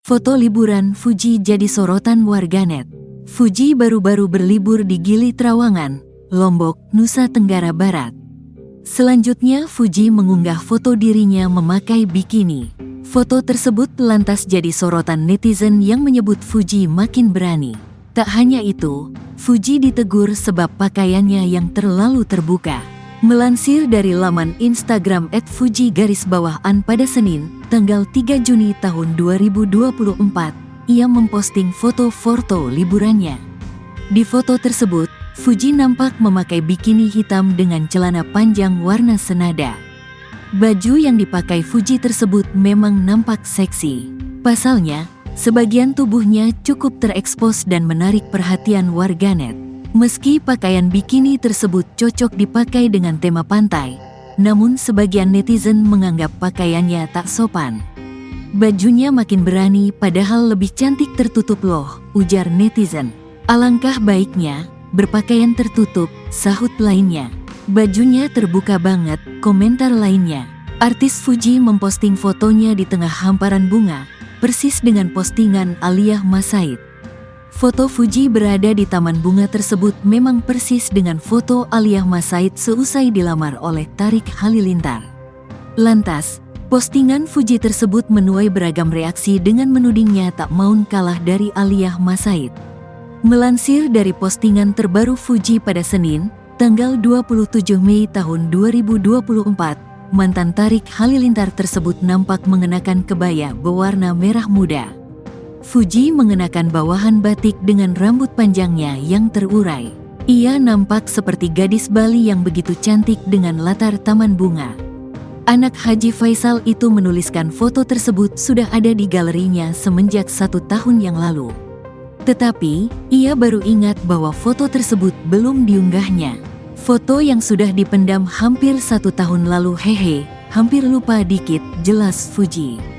Foto liburan Fuji jadi sorotan warganet. Fuji baru-baru berlibur di Gili Trawangan, Lombok, Nusa Tenggara Barat. Selanjutnya Fuji mengunggah foto dirinya memakai bikini. Foto tersebut lantas jadi sorotan netizen yang menyebut Fuji makin berani. Tak hanya itu, Fuji ditegur sebab pakaiannya yang terlalu terbuka. Melansir dari laman Instagram @fuji_an pada Senin, tanggal 3 Juni tahun 2024, ia memposting foto-foto liburannya. Di foto tersebut, Fuji nampak memakai bikini hitam dengan celana panjang warna senada. Baju yang dipakai Fuji tersebut memang nampak seksi. Pasalnya, sebagian tubuhnya cukup terekspos dan menarik perhatian warganet. Meski pakaian bikini tersebut cocok dipakai dengan tema pantai, namun sebagian netizen menganggap pakaiannya tak sopan. Bajunya makin berani padahal lebih cantik tertutup loh, ujar netizen. Alangkah baiknya berpakaian tertutup, sahut lainnya. Bajunya terbuka banget, komentar lainnya. Artis Fuji memposting fotonya di tengah hamparan bunga, persis dengan postingan Aliyah Masaid. Foto Fuji berada di taman bunga tersebut memang persis dengan foto Aliyah Masaid seusai dilamar oleh Tariq Halilintar. Lantas, postingan Fuji tersebut menuai beragam reaksi dengan menudingnya tak maun kalah dari Aliyah Masaid. Melansir dari postingan terbaru Fuji pada Senin, tanggal 27 Mei tahun 2024, mantan Tariq Halilintar tersebut nampak mengenakan kebaya berwarna merah muda. Fuji mengenakan bawahan batik dengan rambut panjangnya yang terurai. Ia nampak seperti gadis Bali yang begitu cantik dengan latar taman bunga. Anak Haji Faisal itu menuliskan foto tersebut sudah ada di galerinya semenjak 1 tahun yang lalu. Tetapi, ia baru ingat bahwa foto tersebut belum diunggahnya. Foto yang sudah dipendam hampir 1 tahun lalu, hehe, hampir lupa dikit, jelas Fuji.